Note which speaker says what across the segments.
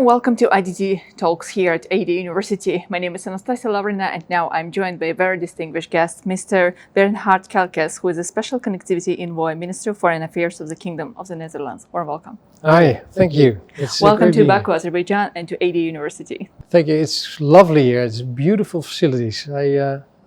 Speaker 1: and welcome to IDDTalks here at AD University. My name is Anastasia Lavrina, and now I'm joined by a very distinguished guest, Mr. Bernhard Kelkes, who is a Special Connectivity Envoy, Minister of Foreign Affairs of the Kingdom of the Netherlands. Warm welcome.
Speaker 2: Hi, thank you.
Speaker 1: Welcome to Baku, Azerbaijan, and to AD University.
Speaker 2: Thank you. It's lovely here. It's beautiful facilities.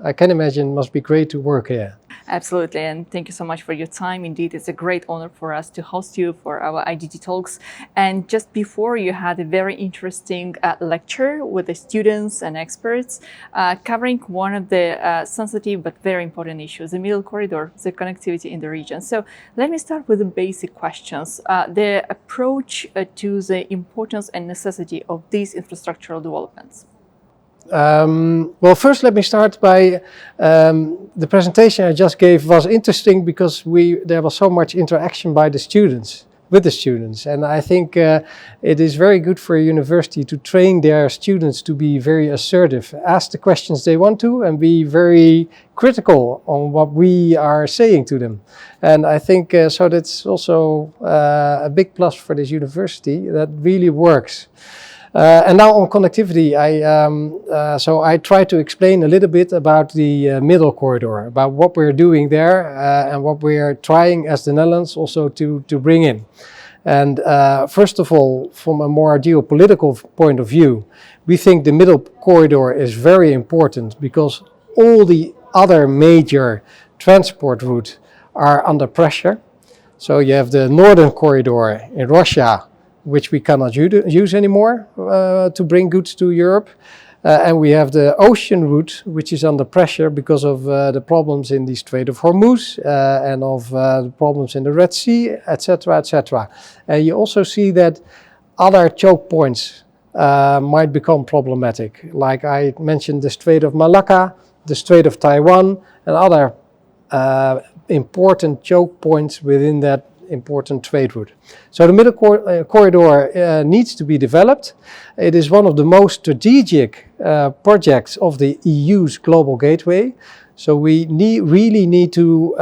Speaker 2: I can imagine it must be great to work here.
Speaker 1: Absolutely, and thank you so much for your time. Indeed, it's a great honor for us to host you for our IDD Talks. And just before, you had a very interesting lecture with the students and experts covering one of the sensitive but very important issues, the middle corridor, the connectivity in the region. So let me start with the basic questions. The approach to the importance and necessity of these infrastructural developments.
Speaker 2: Well, first let me start by the presentation I just gave was interesting because there was so much interaction by the students, with the students, and I think it is very good for a university to train their students to be very assertive, ask the questions they want to, and be very critical on what we are saying to them. And I think so that's also a big plus for this university that really works. And now on connectivity, I try to explain a little bit about the middle corridor, about what we're doing there and what we're trying as the Netherlands also to bring in. And first of all, from a more geopolitical point of view, we think the middle corridor is very important because all the other major transport routes are under pressure. So you have the northern corridor in Russia, which we cannot use anymore to bring goods to Europe. And we have the ocean route, which is under pressure because of the problems in the Strait of Hormuz and of the problems in the Red Sea, etc., etc. And you also see that other choke points might become problematic. Like I mentioned, the Strait of Malacca, the Strait of Taiwan, and other important choke points within that important trade route. So the middle corridor needs to be developed. It is one of the most strategic projects of the EU's global gateway. So we really need to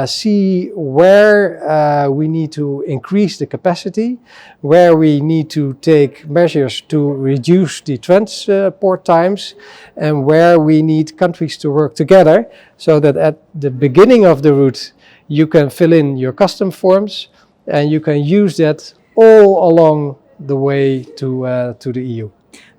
Speaker 2: see where we need to increase the capacity, where we need to take measures to reduce the transport times, and where we need countries to work together so that at the beginning of the route you can fill in your custom forms and you can use that all along the way to the EU.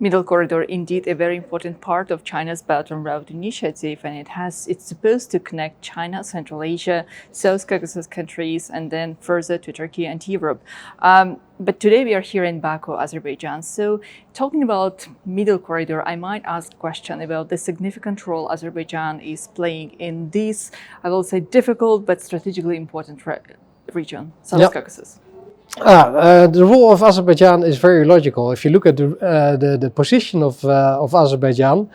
Speaker 1: Middle corridor, indeed, a very important part of China's Belt and Road initiative, and it's supposed to connect China, Central Asia, South Caucasus countries, and then further to Turkey and Europe. But today we are here in Baku, Azerbaijan. So talking about middle corridor, I might ask a question about the significant role Azerbaijan is playing in this, I will say, difficult but strategically important region, South Caucasus.
Speaker 2: The role of Azerbaijan is very logical. If you look at the position of Azerbaijan,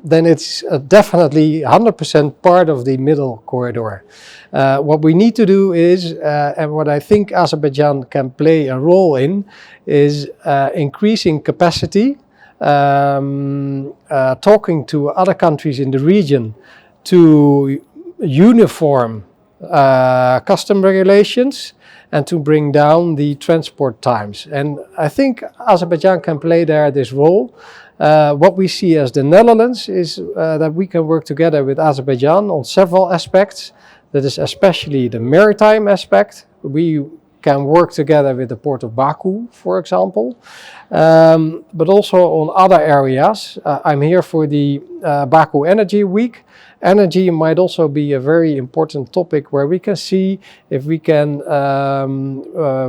Speaker 2: then it's definitely 100% part of the middle corridor. What we need to do is, and what I think Azerbaijan can play a role in, is increasing capacity, talking to other countries in the region to uniform custom regulations and to bring down the transport times. And I think Azerbaijan can play this role. What we see as the Netherlands is that we can work together with Azerbaijan on several aspects. That is especially the maritime aspect. We can work together with the port of Baku, for example, but also on other areas. I'm here for the Baku Energy Week. Energy might also be a very important topic where we can see if we can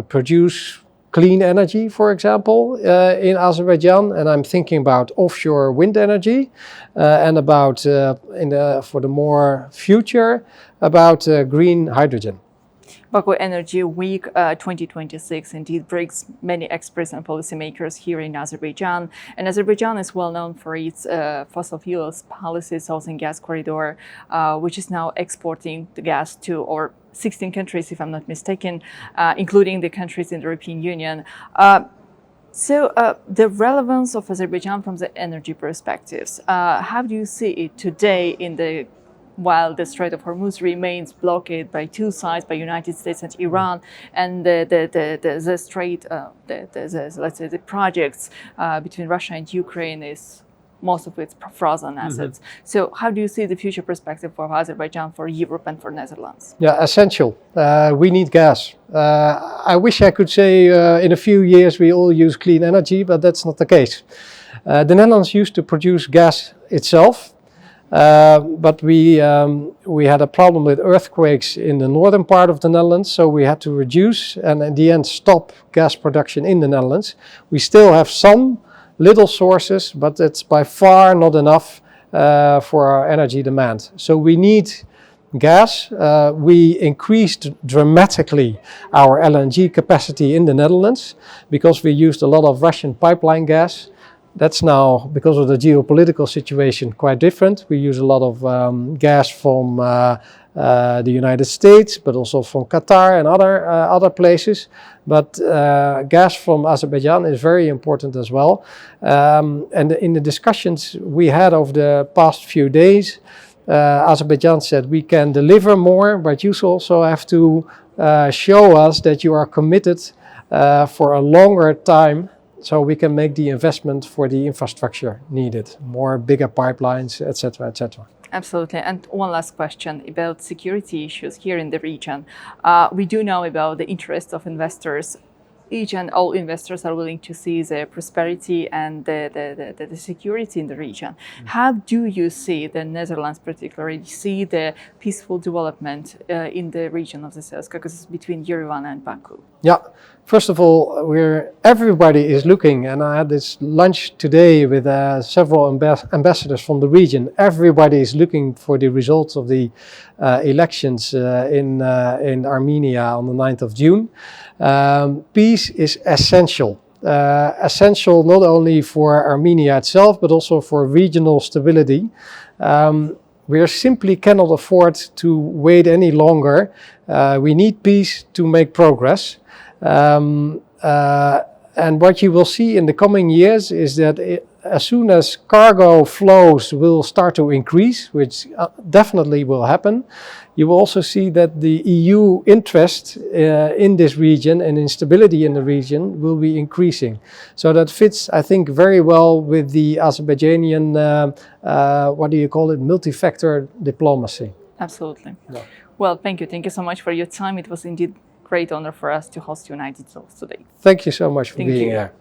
Speaker 2: produce clean energy, for example, in Azerbaijan. And I'm thinking about offshore wind energy and about, for the more future, about green hydrogen.
Speaker 1: Baku Energy Week 2026 indeed brings many experts and policymakers here in Azerbaijan. And Azerbaijan is well known for its fossil fuels policy, Southern Gas Corridor, which is now exporting the gas to 16 countries, if I'm not mistaken, including the countries in the European Union. So the relevance of Azerbaijan from the energy perspectives, how do you see it today in the while the Strait of Hormuz remains blockaded by two sides, by United States and Iran, and the strait, let's say the projects between Russia and Ukraine is most of its frozen assets. So how do you see the future perspective for Azerbaijan, for Europe and for Netherlands?
Speaker 2: Yeah, essential. We need gas. I wish I could say in a few years we all use clean energy, but that's not the case. The Netherlands used to produce gas itself, but we had a problem with earthquakes in the northern part of the Netherlands, so we had to reduce and in the end stop gas production in the Netherlands. We still have some little sources, but it's by far not enough for our energy demand. So we need gas. We increased dramatically our LNG capacity in the Netherlands because we used a lot of Russian pipeline gas. That's now, because of the geopolitical situation, quite different. We use a lot of gas from the United States, but also from Qatar and other places. But gas from Azerbaijan is very important as well. And in the discussions we had over the past few days, Azerbaijan said we can deliver more, but you also have to show us that you are committed for a longer time, so we can make the investment for the infrastructure needed, more bigger pipelines, etc., etc.
Speaker 1: Absolutely. And one last question about security issues here in the region. We do know about the interest of investors. Each and all investors are willing to see the prosperity and the security in the region. How do you see the Netherlands particularly see the peaceful development in the region of the South Caucasus between Yerevan and Baku?
Speaker 2: Yeah, first of all, everybody is looking, and I had this lunch today with several ambassadors from the region. Everybody is looking for the results of the elections in Armenia on the 9th of June. Peace is essential. Essential not only for Armenia itself, but also for regional stability. We simply cannot afford to wait any longer. We need peace to make progress. And what you will see in the coming years is that as soon as cargo flows will start to increase, which definitely will happen, you will also see that the EU interest in this region and in stability in the region will be increasing. So that fits, I think, very well with the Azerbaijani, multi-factor diplomacy.
Speaker 1: Absolutely. Yeah. Well, thank you. Thank you so much for your time. It was indeed a great honor for us to host IDDTalks today.
Speaker 2: Thank you so much for being here.